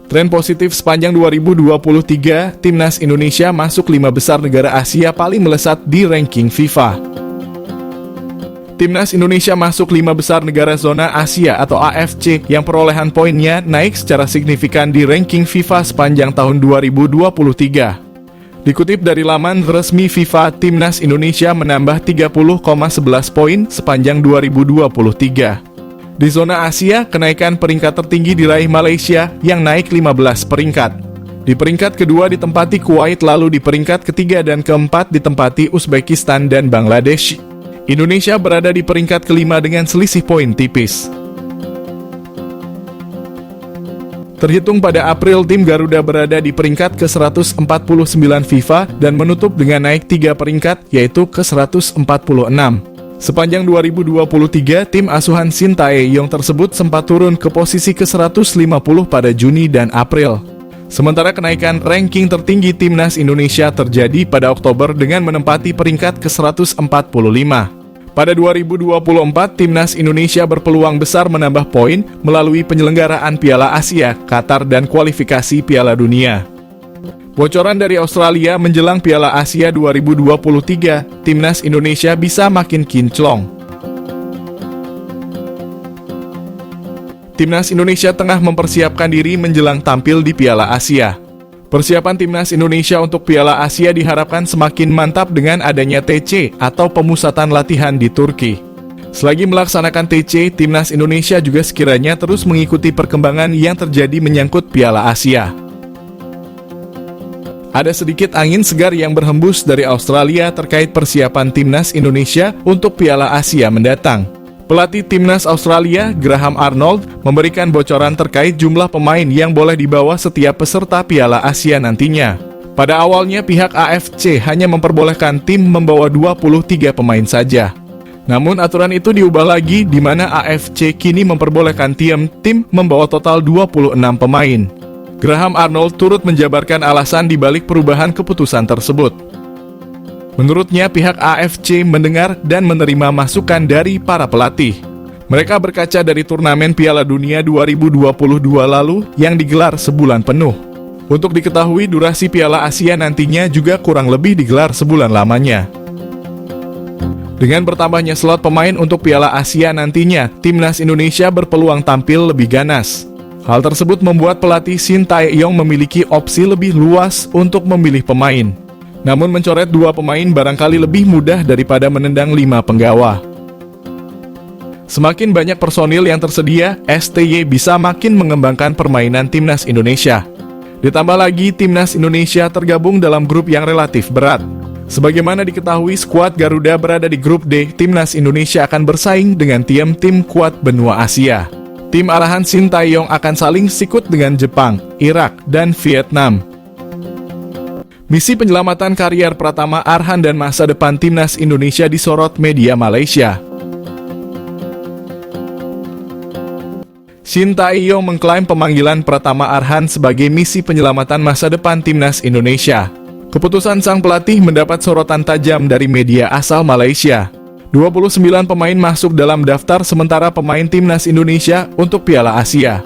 Tren positif sepanjang 2023, Timnas Indonesia masuk 5 besar negara Asia paling melesat di ranking FIFA. Timnas Indonesia masuk 5 besar negara zona Asia atau AFC yang perolehan poinnya naik secara signifikan di ranking FIFA sepanjang tahun 2023. Dikutip dari laman resmi FIFA, Timnas Indonesia menambah 30,11 poin sepanjang 2023. Di zona Asia, kenaikan peringkat tertinggi diraih Malaysia yang naik 15 peringkat. Di peringkat kedua ditempati Kuwait, lalu di peringkat ketiga dan keempat ditempati Uzbekistan dan Bangladesh. Indonesia berada di peringkat kelima dengan selisih poin tipis. Terhitung pada April, tim Garuda berada di peringkat ke-149 FIFA dan menutup dengan naik 3 peringkat, yaitu ke-146. Sepanjang 2023, tim asuhan Shin Tae-yong tersebut sempat turun ke posisi ke-150 pada Juni dan April. Sementara kenaikan ranking tertinggi Timnas Indonesia terjadi pada Oktober dengan menempati peringkat ke-145. Pada 2024, Timnas Indonesia berpeluang besar menambah poin melalui penyelenggaraan Piala Asia, Qatar, dan kualifikasi Piala Dunia. Bocoran dari Australia menjelang Piala Asia 2023, Timnas Indonesia bisa makin kinclong. Timnas Indonesia tengah mempersiapkan diri menjelang tampil di Piala Asia. Persiapan Timnas Indonesia untuk Piala Asia diharapkan semakin mantap dengan adanya TC atau pemusatan latihan di Turki. Selagi melaksanakan TC, Timnas Indonesia juga sekiranya terus mengikuti perkembangan yang terjadi menyangkut Piala Asia. Ada sedikit angin segar yang berhembus dari Australia terkait persiapan Timnas Indonesia untuk Piala Asia mendatang. Pelatih Timnas Australia, Graham Arnold, memberikan bocoran terkait jumlah pemain yang boleh dibawa setiap peserta Piala Asia nantinya. Pada awalnya pihak AFC hanya memperbolehkan tim membawa 23 pemain saja. Namun aturan itu diubah lagi di mana AFC kini memperbolehkan tim membawa total 26 pemain. Graham Arnold turut menjabarkan alasan di balik perubahan keputusan tersebut. Menurutnya, pihak AFC mendengar dan menerima masukan dari para pelatih. Mereka berkaca dari turnamen Piala Dunia 2022 lalu yang digelar sebulan penuh. Untuk diketahui, durasi Piala Asia nantinya juga kurang lebih digelar sebulan lamanya. Dengan bertambahnya slot pemain untuk Piala Asia nantinya, Timnas Indonesia berpeluang tampil lebih ganas. Hal tersebut membuat pelatih Shin Tae-yong memiliki opsi lebih luas untuk memilih pemain. Namun mencoret 2 pemain barangkali lebih mudah daripada menendang 5 penggawa. Semakin banyak personil yang tersedia, STY bisa makin mengembangkan permainan Timnas Indonesia. Ditambah lagi, Timnas Indonesia tergabung dalam grup yang relatif berat. Sebagaimana diketahui, skuad Garuda berada di grup D, Timnas Indonesia akan bersaing dengan tim kuat benua Asia. Tim arahan Shin Tae-yong akan saling sikut dengan Jepang, Irak, dan Vietnam. Misi penyelamatan karier Pratama Arhan dan masa depan Timnas Indonesia disorot media Malaysia. Shin Tae-yong mengklaim pemanggilan Pratama Arhan sebagai misi penyelamatan masa depan Timnas Indonesia. Keputusan sang pelatih mendapat sorotan tajam dari media asal Malaysia. 29 pemain masuk dalam daftar sementara pemain Timnas Indonesia untuk Piala Asia.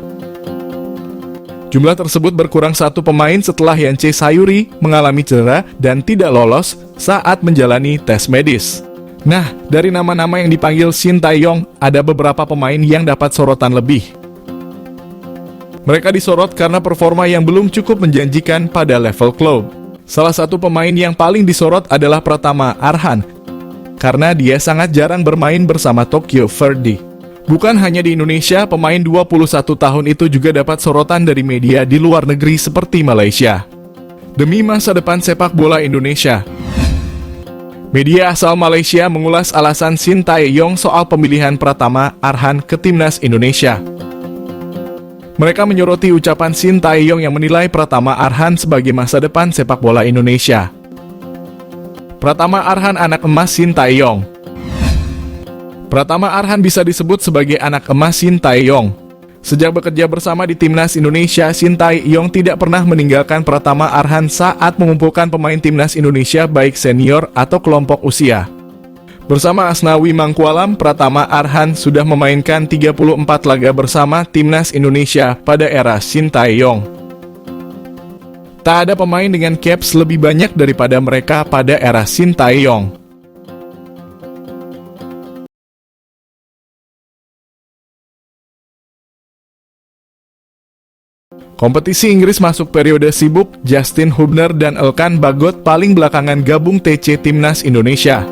Jumlah tersebut berkurang 1 pemain setelah Yance Sayuri mengalami cedera dan tidak lolos saat menjalani tes medis. Nah, dari nama-nama yang dipanggil Shin Tae-yong, ada beberapa pemain yang dapat sorotan lebih. Mereka disorot karena performa yang belum cukup menjanjikan pada level klub. Salah satu pemain yang paling disorot adalah Pratama Arhan, karena dia sangat jarang bermain bersama Tokyo Verdy. Bukan hanya di Indonesia, pemain 21 tahun itu juga dapat sorotan dari media di luar negeri seperti Malaysia. Demi masa depan sepak bola Indonesia, media asal Malaysia mengulas alasan Shin Tae-yong soal pemilihan Pratama Arhan ke Timnas Indonesia. Mereka menyoroti ucapan Shin Tae-yong yang menilai Pratama Arhan sebagai masa depan sepak bola Indonesia. Pratama Arhan anak emas Shin Tae-yong. Pratama Arhan bisa disebut sebagai anak emas Shin Tae-yong. Sejak bekerja bersama di Timnas Indonesia, Shin Tae-yong tidak pernah meninggalkan Pratama Arhan saat mengumpulkan pemain Timnas Indonesia baik senior atau kelompok usia. Bersama Asnawi Mangkualam, Pratama Arhan sudah memainkan 34 laga bersama Timnas Indonesia pada era Shin Tae-yong. Tak ada pemain dengan caps lebih banyak daripada mereka pada era Shin Tae-yong. Kompetisi Inggris masuk periode sibuk, Justin Hubner dan Elkan Bagot paling belakangan gabung TC Timnas Indonesia.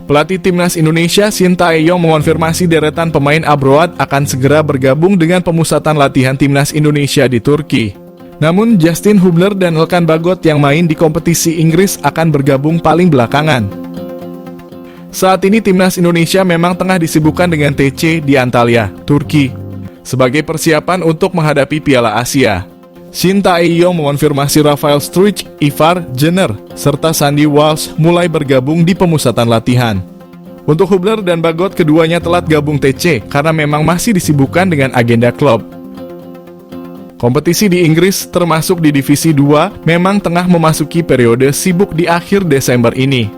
Pelatih Timnas Indonesia Shin Tae-yong mengonfirmasi deretan pemain abroad akan segera bergabung dengan pemusatan latihan Timnas Indonesia di Turki. Namun Justin Hubner dan Elkan Bagot yang main di kompetisi Inggris akan bergabung paling belakangan. Saat ini Timnas Indonesia memang tengah disibukkan dengan TC di Antalya, Turki, sebagai persiapan untuk menghadapi Piala Asia. Shin Tae-yong mengonfirmasi Rafael Struijk, Ivar Jenner, serta Sandy Walsh mulai bergabung di pemusatan latihan. Untuk Hubner dan Bagot, keduanya telat gabung TC karena memang masih disibukkan dengan agenda klub. Kompetisi di Inggris, termasuk di Divisi 2, memang tengah memasuki periode sibuk di akhir Desember ini.